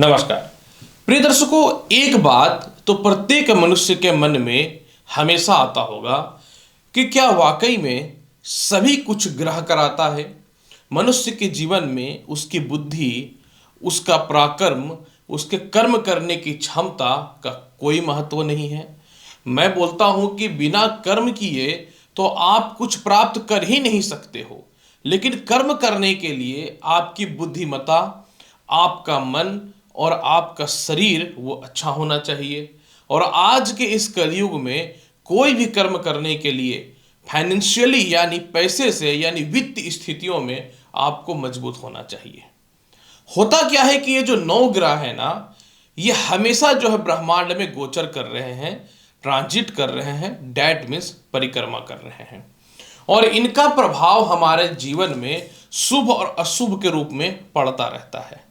नमस्कार प्रिय दर्शकों, एक बात तो प्रत्येक मनुष्य के मन में हमेशा आता होगा कि क्या वाकई में सभी कुछ ग्रह कराता है। मनुष्य के जीवन में उसकी बुद्धि, उसका पराक्रम, उसके कर्म करने की क्षमता का कोई महत्व नहीं है। मैं बोलता हूं कि बिना कर्म किए तो आप कुछ प्राप्त कर ही नहीं सकते हो, लेकिन कर्म करने के लिए आपकी बुद्धिमत्ता, आपका मन और आपका शरीर वो अच्छा होना चाहिए। और आज के इस कलयुग में कोई भी कर्म करने के लिए फाइनेंशियली यानी पैसे से यानी वित्तीय स्थितियों में आपको मजबूत होना चाहिए। होता क्या है कि ये जो 9 ग्रह है ना, ये हमेशा जो है ब्रह्मांड में गोचर कर रहे हैं, ट्रांजिट कर रहे हैं, डैट मीन्स परिक्रमा कर रहे हैं। और इनका प्रभाव हमारे जीवन में शुभ और अशुभ के रूप में पड़ता रहता है।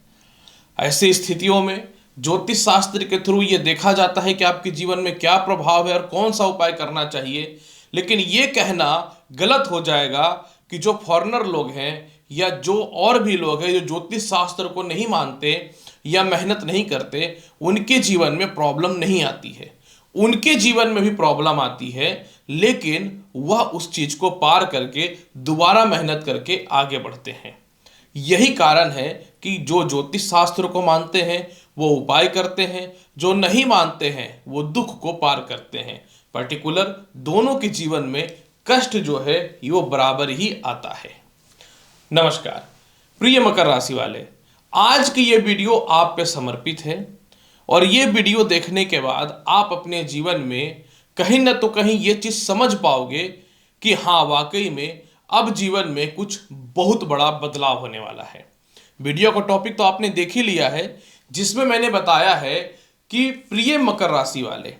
ऐसी स्थितियों में ज्योतिष शास्त्र के थ्रू ये देखा जाता है कि आपके जीवन में क्या प्रभाव है और कौन सा उपाय करना चाहिए। लेकिन ये कहना गलत हो जाएगा कि जो फॉरेनर लोग हैं या जो और भी लोग हैं जो ज्योतिष शास्त्र को नहीं मानते या मेहनत नहीं करते, उनके जीवन में प्रॉब्लम नहीं आती है। उनके जीवन में भी प्रॉब्लम आती है, लेकिन वह उस चीज को पार करके दोबारा मेहनत करके आगे बढ़ते हैं। यही कारण है कि जो ज्योतिष शास्त्र को मानते हैं वो उपाय करते हैं, जो नहीं मानते हैं वो दुख को पार करते हैं। पर्टिकुलर दोनों के जीवन में कष्ट जो है वो बराबर ही आता है। नमस्कार प्रिय मकर राशि वाले, आज की ये वीडियो आप पे समर्पित है और ये वीडियो देखने के बाद आप अपने जीवन में कहीं ना तो कहीं ये चीज समझ पाओगे कि हाँ, वाकई में अब जीवन में कुछ बहुत बड़ा बदलाव होने वाला है। वीडियो का टॉपिक तो आपने देख ही लिया है, जिसमें मैंने बताया है कि प्रिय मकर राशि वाले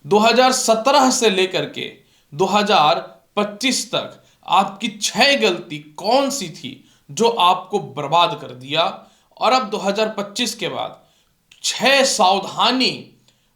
2017 से लेकर के 2025 तक आपकी 6 गलती कौन सी थी जो आपको बर्बाद कर दिया, और अब 2025 के बाद 6 सावधानी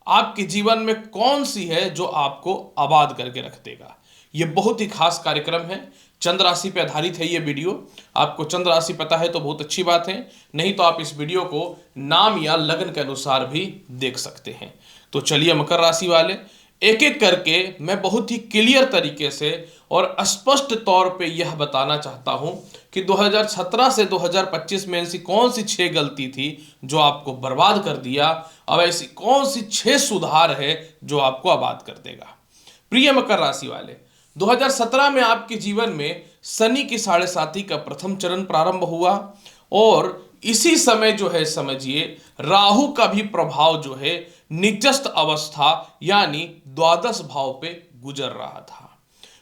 आपके जीवन में कौन सी है जो आपको आबाद करके रख देगा। ये बहुत ही खास कार्यक्रम है, चंद्र राशि पे आधारित है ये वीडियो। आपको चंद्र राशि पता है तो बहुत अच्छी बात है, नहीं तो आप इस वीडियो को नाम या लगन के अनुसार भी देख सकते हैं। तो चलिए मकर राशि वाले, एक एक करके मैं बहुत ही क्लियर तरीके से और स्पष्ट तौर पे यह बताना चाहता हूं कि 2017 से 2025 में ऐसी कौन सी 6 गलती थी जो आपको बर्बाद कर दिया, अब ऐसी कौन सी 6 सुधार है जो आपको आबाद कर देगा। प्रिय मकर राशि वाले, 2017 में आपके जीवन में शनि की 7.5 का प्रथम चरण प्रारंभ हुआ और इसी समय जो है समझिए राहु का भी प्रभाव जो है निचस्त अवस्था यानी द्वादश भाव पे गुजर रहा था।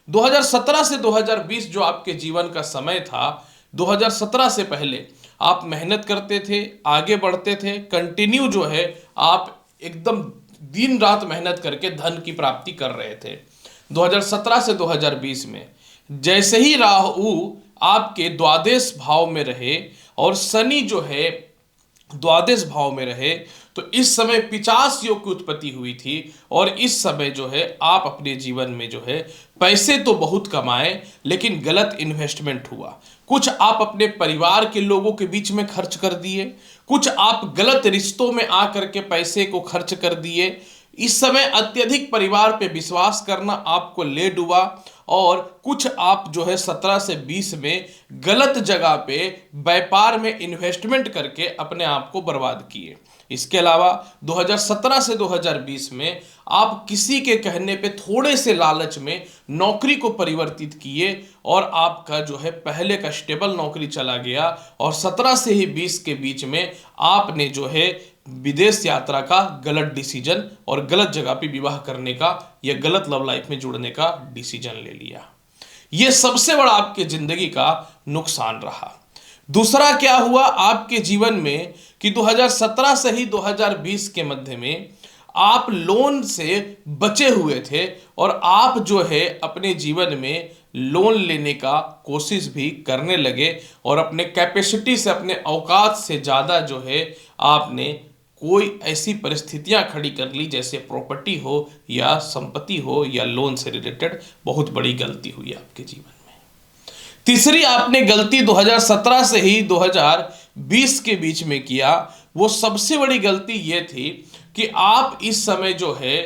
2017 से 2020 जो आपके जीवन का समय था, 2017 से पहले आप मेहनत करते थे, आगे बढ़ते थे, कंटिन्यू जो है आप एकदम दिन रात मेहनत करके धन की प्राप्ति कर रहे थे। 2017 से 2020 में जैसे ही राहु आपके द्वादश भाव में रहे और शनि जो है द्वादश भाव में रहे, तो इस समय 50 योग की उत्पत्ति हुई थी। और इस समय जो है आप अपने जीवन में जो है पैसे तो बहुत कमाए, लेकिन गलत इन्वेस्टमेंट हुआ। कुछ आप अपने परिवार के लोगों के बीच में खर्च कर दिए, कुछ आप गलत रिश्तों में आकर के पैसे को खर्च कर दिए। इस समय अत्यधिक परिवार पे विश्वास करना आपको ले डूबा और कुछ आप जो है 17 से 20 में गलत जगह पे व्यापार में इन्वेस्टमेंट करके अपने आप को बर्बाद किए। इसके अलावा 2017 से 2020 में आप किसी के कहने पे थोड़े से लालच में नौकरी को परिवर्तित किए और आपका जो है पहले का स्टेबल नौकरी चला गया और 17 से ही 20 के बीच में आपने जो है विदेश यात्रा का गलत डिसीजन और गलत जगह पे विवाह करने का या गलत लव लाइफ में जुड़ने का डिसीजन ले लिया। यह सबसे बड़ा आपके जिंदगी का नुकसान रहा। दूसरा क्या हुआ आपके जीवन में कि 2017 से ही 2020 के मध्य में आप लोन से बचे हुए थे और आप जो है अपने जीवन में लोन लेने का कोशिश भी करने लगे और अपने कैपेसिटी से, अपने औकात से ज़्यादा जो है आपने कोई ऐसी परिस्थितियां खड़ी कर ली जैसे प्रॉपर्टी हो या संपत्ति हो या लोन से रिलेटेड बहुत बड़ी गलती हुई आपके जीवन में। तीसरी आपने गलती 2017 से ही 2020 के बीच में किया वो सबसे बड़ी गलती ये थी कि आप इस समय जो है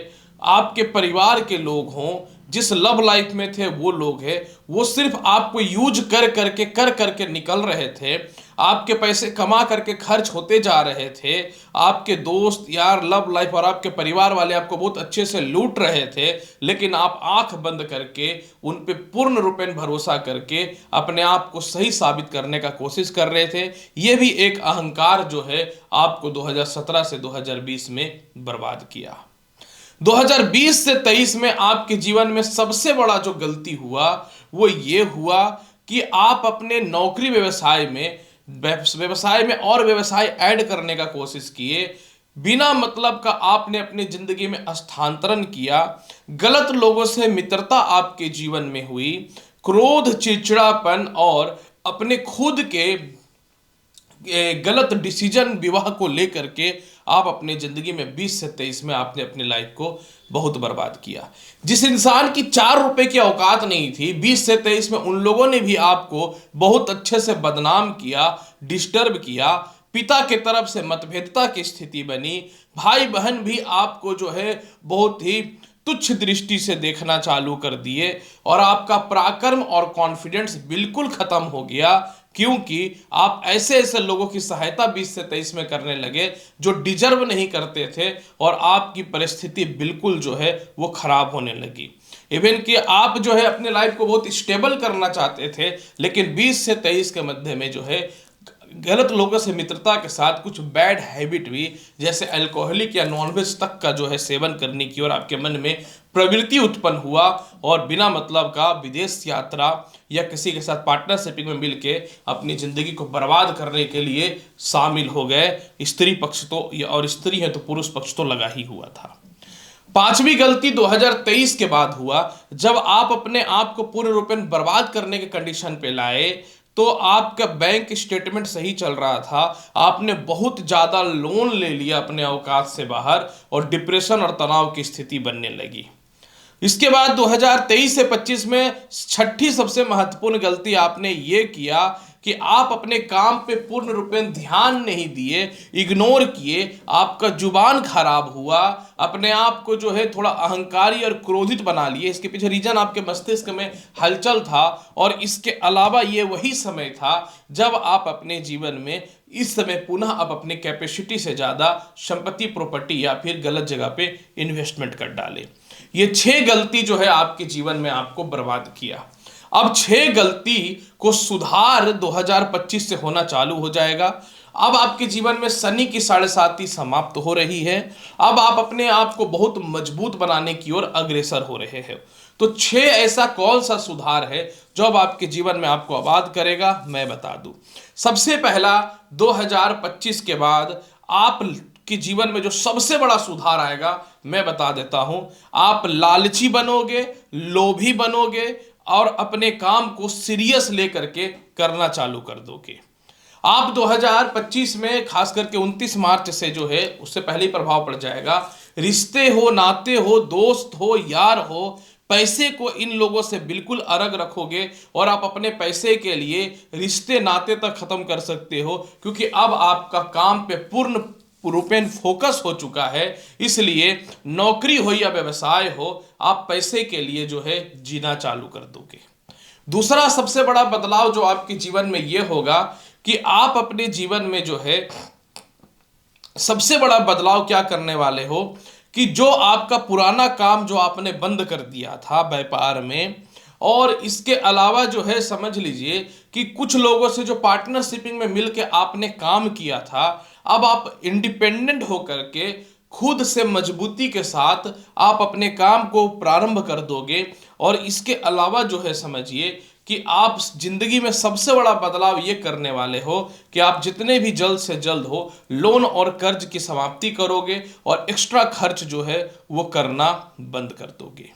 आपके परिवार के लोग हों, जिस लव लाइफ में थे वो लोग हैं, वो सिर्फ आपको यूज कर करके निकल रहे थे, आपके पैसे कमा करके खर्च होते जा रहे थे, आपके दोस्त यार लव लाइफ और आपके परिवार वाले आपको बहुत अच्छे से लूट रहे थे, लेकिन आप आंख बंद करके उन पे पूर्ण रूपेण भरोसा करके अपने आप को सही साबित करने का कोशिश कर रहे थे। ये भी एक अहंकार जो है आपको 2017 से 2020 में बर्बाद किया। 2020 से 23 में आपके जीवन में सबसे बड़ा जो गलती हुआ वो ये हुआ कि आप अपने नौकरी व्यवसाय में और व्यवसाय ऐड करने का कोशिश किए। बिना मतलब का आपने अपनी जिंदगी में स्थानांतरण किया, गलत लोगों से मित्रता आपके जीवन में हुई, क्रोध, चिड़चिड़ापन और अपने खुद के गलत डिसीजन विवाह को लेकर के आप अपनी जिंदगी में 20 से 23 में आपने अपनी लाइफ को बहुत बर्बाद किया। जिस इंसान की 4 रुपए की औकात नहीं थी, 20 से 23 में उन लोगों ने भी आपको बहुत अच्छे से बदनाम किया, डिस्टर्ब किया, पिता के तरफ से मतभेदता की स्थिति बनी, भाई बहन भी आपको जो है बहुत ही तुच्छ दृष्टि से देखना चालू कर दिए और आपका पराक्रम और कॉन्फिडेंस बिल्कुल खत्म हो गया, क्योंकि आप ऐसे ऐसे लोगों की सहायता 20 से 23 में करने लगे जो डिजर्व नहीं करते थे और आपकी परिस्थिति बिल्कुल जो है वो खराब होने लगी। इवन कि आप जो है अपने लाइफ को बहुत स्टेबल करना चाहते थे, लेकिन 20 से 23 के मध्य में जो है गलत लोगों से मित्रता के साथ कुछ बैड हैबिट भी, जैसे अल्कोहलिक या नॉनवेज तक का जो है सेवन करने की और आपके मन में प्रवृत्ति उत्पन्न हुआ और बिना मतलब का विदेश यात्रा या किसी के साथ पार्टनरशिप में मिलके अपनी जिंदगी को बर्बाद करने के लिए शामिल हो गए। स्त्री पक्ष तो और स्त्री है तो पुरुष पक्ष तो लगा ही हुआ था। पांचवी गलती 2023 के बाद हुआ, जब आप अपने आप को पूर्ण रूपेण बर्बाद करने के कंडीशन पे लाए तो आपका बैंक स्टेटमेंट सही चल रहा था, आपने बहुत ज्यादा लोन ले लिया अपने औकात से बाहर और डिप्रेशन और तनाव की स्थिति बनने लगी। इसके बाद 2023 से 25 में छठी सबसे महत्वपूर्ण गलती आपने ये किया कि आप अपने काम पे पूर्ण रूपेण ध्यान नहीं दिए, इग्नोर किए, आपका जुबान खराब हुआ, अपने आप को जो है थोड़ा अहंकारी और क्रोधित बना लिए। इसके पीछे रीजन आपके मस्तिष्क में हलचल था और इसके अलावा ये वही समय था जब आप अपने जीवन में इस समय पुनः आप अपने कैपेसिटी से ज़्यादा संपत्ति, प्रॉपर्टी या फिर गलत जगह पे इन्वेस्टमेंट कर डाले। ये 6 गलती जो है आपके जीवन में आपको बर्बाद किया। अब 6 गलती को सुधार 2025 से होना चालू हो जाएगा। अब आपके जीवन में शनि की 7.5 समाप्त हो रही है। अब आप अपने आप को बहुत मजबूत बनाने की ओर अग्रसर हो रहे हैं। तो 6 ऐसा कौन सा सुधार है जो अब आपके जीवन में आपको आबाद करेगा, मैं बता दूं। सबसे पहला, 2025 के बाद आप कि जीवन में जो सबसे बड़ा सुधार आएगा मैं बता देता हूं। आप लालची बनोगे, लोभी बनोगे और अपने काम को सीरियस लेकर के करना चालू कर दोगे। आप 2025 में खास करके 29 मार्च से जो है उससे पहले ही प्रभाव पड़ जाएगा। रिश्ते हो, नाते हो, दोस्त हो, यार हो, पैसे को इन लोगों से बिल्कुल अलग रखोगे और आप अपने पैसे के लिए रिश्ते नाते तक खत्म कर सकते हो, क्योंकि अब आपका काम पे पूर्ण रूपेण फोकस हो चुका है। इसलिए नौकरी हो या व्यवसाय हो, आप पैसे के लिए जो है जीना चालू कर दोगे। दूसरा सबसे बड़ा बदलाव जो आपके जीवन में यह होगा कि आप अपने जीवन में जो है सबसे बड़ा बदलाव क्या करने वाले हो कि जो आपका पुराना काम जो आपने बंद कर दिया था व्यापार में, और इसके अलावा जो है समझ लीजिए कि कुछ लोगों से जो पार्टनरशिपिंग में मिलके आपने काम किया था, अब आप इंडिपेंडेंट होकर के खुद से मजबूती के साथ आप अपने काम को प्रारंभ कर दोगे। और इसके अलावा जो है समझिए कि आप जिंदगी में सबसे बड़ा बदलाव ये करने वाले हो कि आप जितने भी जल्द से जल्द हो लोन और कर्ज की समाप्ति करोगे और एक्स्ट्रा खर्च जो है वो करना बंद कर दोगे।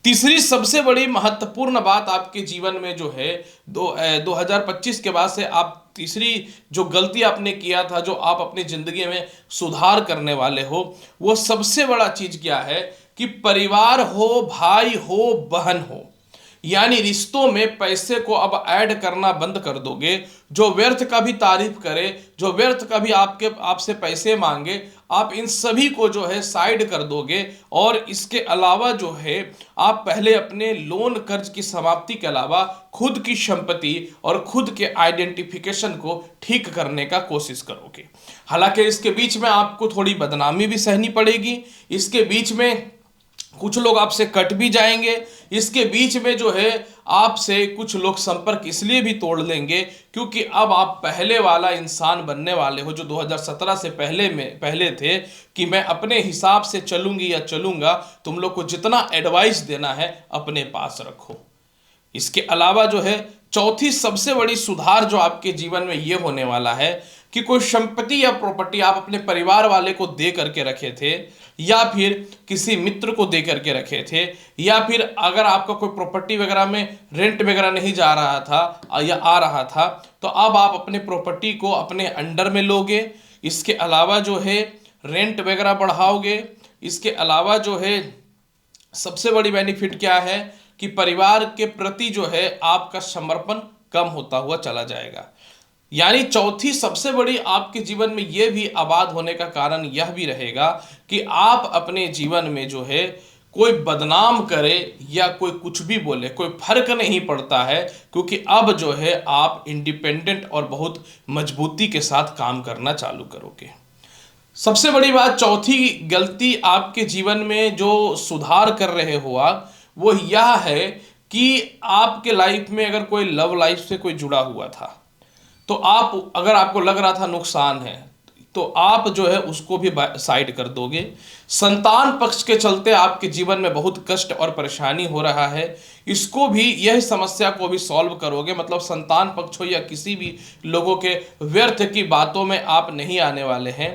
तीसरी सबसे बड़ी महत्वपूर्ण बात आपके जीवन में जो है 2025 के बाद से आप तीसरी जो गलती आपने किया था, जो आप अपनी जिंदगी में सुधार करने वाले हो, वो सबसे बड़ा चीज क्या है कि परिवार हो, भाई हो, बहन हो, यानी रिश्तों में पैसे को अब ऐड करना बंद कर दोगे। जो व्यर्थ का भी तारीफ करे, जो व्यर्थ का भी आपसे पैसे मांगे, आप इन सभी को जो है साइड कर दोगे। और इसके अलावा जो है आप पहले अपने लोन कर्ज की समाप्ति के अलावा खुद की संपत्ति और खुद के आइडेंटिफिकेशन को ठीक करने का कोशिश करोगे। हालांकि इसके बीच में आपको थोड़ी बदनामी भी सहनी पड़ेगी, इसके बीच में कुछ लोग आपसे कट भी जाएंगे, इसके बीच में जो है आपसे कुछ लोग संपर्क इसलिए भी तोड़ लेंगे क्योंकि अब आप पहले वाला इंसान बनने वाले हो जो 2017 से पहले थे कि मैं अपने हिसाब से चलूंगी या चलूंगा। तुम लोग को जितना एडवाइस देना है अपने पास रखो। इसके अलावा जो है चौथी सबसे बड़ी सुधार जो आपके जीवन में ये होने वाला है कि कोई संपत्ति या प्रॉपर्टी आप अपने परिवार वाले को दे करके रखे थे, या फिर किसी मित्र को दे करके रखे थे, या फिर अगर आपका कोई प्रॉपर्टी वगैरह में रेंट वगैरह नहीं जा रहा था या आ रहा था, तो अब आप अपने प्रॉपर्टी को अपने अंडर में लोगे। इसके अलावा जो है रेंट वगैरह बढ़ाओगे। इसके अलावा जो है सबसे बड़ी बेनिफिट क्या है कि परिवार के प्रति जो है आपका समर्पण कम होता हुआ चला जाएगा। यानी चौथी सबसे बड़ी आपके जीवन में यह भी आबाद होने का कारण यह भी रहेगा कि आप अपने जीवन में जो है कोई बदनाम करे या कोई कुछ भी बोले, कोई फर्क नहीं पड़ता है, क्योंकि अब जो है आप इंडिपेंडेंट और बहुत मजबूती के साथ काम करना चालू करोगे। सबसे बड़ी बात, चौथी गलती आपके जीवन में जो सुधार कर रहे हो आप, वो यह है कि आपके लाइफ में अगर कोई लव लाइफ से कोई जुड़ा हुआ था, तो आप अगर आपको लग रहा था नुकसान है, तो आप जो है उसको भी साइड कर दोगे। संतान पक्ष के चलते आपके जीवन में बहुत कष्ट और परेशानी हो रहा है, इसको भी, यह समस्या को भी सॉल्व करोगे। मतलब संतान पक्ष हो या किसी भी लोगों के व्यर्थ की बातों में आप नहीं आने वाले हैं।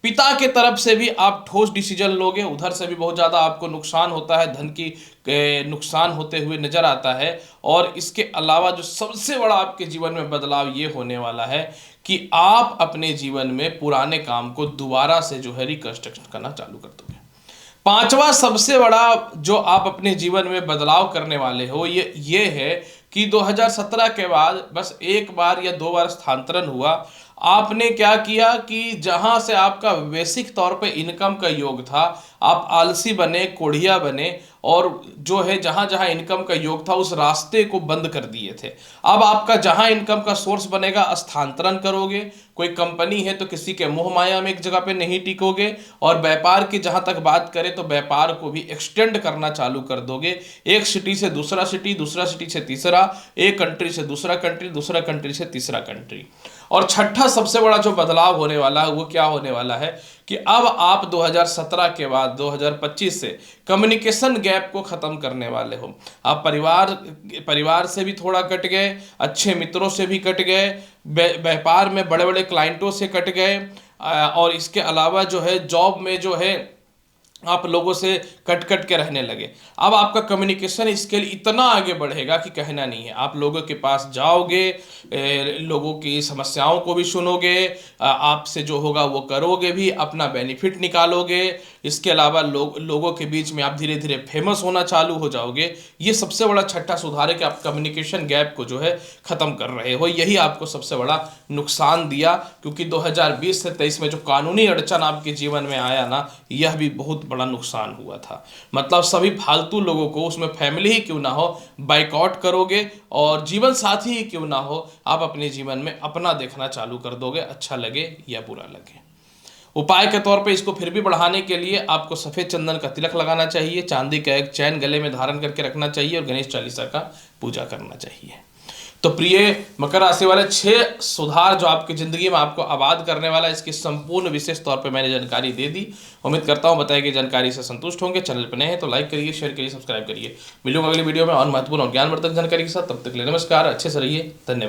पिता के तरफ से भी आप ठोस डिसीजन लोगे, उधर से भी बहुत ज़्यादा आपको नुकसान होता है, धन की नुकसान होते हुए नजर आता है। और इसके अलावा जो सबसे बड़ा आपके जीवन में बदलाव ये होने वाला है कि आप अपने जीवन में पुराने काम को दोबारा से जो है रिकंस्ट्रक्शन करना चालू कर दोगे। पांचवा सबसे बड़ा जो आप अपने जीवन में बदलाव करने वाले हो ये है कि 2017 के बाद बस एक बार या दो बार स्थानांतरण हुआ। आपने क्या किया कि जहां से आपका बेसिक तौर पे इनकम का योग था, आप आलसी बने, कोढ़िया बने, और जो है जहां जहां इनकम का योग था उस रास्ते को बंद कर दिए थे। अब आपका जहां इनकम का सोर्स बनेगा स्थानांतरण करोगे। कोई कंपनी है तो किसी के मोह माया में एक जगह पे नहीं टिकोगे। और व्यापार की जहां तक बात करें तो व्यापार को भी एक्सटेंड करना चालू कर दोगे, एक सिटी से दूसरा सिटी, दूसरा सिटी से तीसरा, एक कंट्री से दूसरा कंट्री, दूसरा कंट्री से तीसरा कंट्री। और छठा सबसे बड़ा जो बदलाव होने वाला है वो क्या होने वाला है कि अब आप 2017 के बाद 2025 से कम्युनिकेशन गैप को खत्म करने वाले हो। आप परिवार से भी थोड़ा कट गए, अच्छे मित्रों से भी कट गए, व्यापार में बड़े बड़े क्लाइंटों से कट गए, और इसके अलावा जो है जॉब में जो है आप लोगों से कट कट के रहने लगे। अब आपका कम्युनिकेशन स्किल इतना आगे बढ़ेगा कि कहना नहीं है। आप लोगों के पास जाओगे, लोगों की समस्याओं को भी सुनोगे, आपसे जो होगा वो करोगे भी, अपना बेनिफिट निकालोगे। इसके अलावा लोगों के बीच में आप धीरे धीरे फेमस होना चालू हो जाओगे। ये सबसे बड़ा छठा सुधार है कि आप कम्युनिकेशन गैप को जो है ख़त्म कर रहे हो। यही आपको सबसे बड़ा नुकसान दिया, क्योंकि 2020 से 23 में जो कानूनी अड़चन आपके जीवन में आया ना, यह भी बहुत बड़ा नुकसान हुआ था। मतलब सभी फालतू लोगों को, उसमें फैमिली ही क्यों ना हो, बाइकआउट करोगे, और जीवन साथी ही क्यों ना हो, आप अपने जीवन में अपना देखना चालू कर दोगे, अच्छा लगे या बुरा लगे। उपाय के तौर पे इसको फिर भी बढ़ाने के लिए आपको सफ़ेद चंदन का तिलक लगाना चाहिए, चांदी का एक चैन गले में धारण करके रखना चाहिए, और गणेश चालीसा का पूजा करना चाहिए। तो प्रिय मकर राशि वाले, 6 सुधार जो आपकी ज़िंदगी में आपको आबाद करने वाला है, इसकी संपूर्ण विशेष तौर पे मैंने जानकारी दे दी। उम्मीद करता हूँ बताई गई जानकारी से संतुष्ट होंगे। चैनल पर नए हैं तो लाइक करिए, शेयर करिए, सब्सक्राइब करिए। मिलूंगा अगली वीडियो में और महत्वपूर्ण और ज्ञानवर्धक जानकारी के साथ। तब तक के लिए नमस्कार, अच्छे से रहिए, धन्यवाद।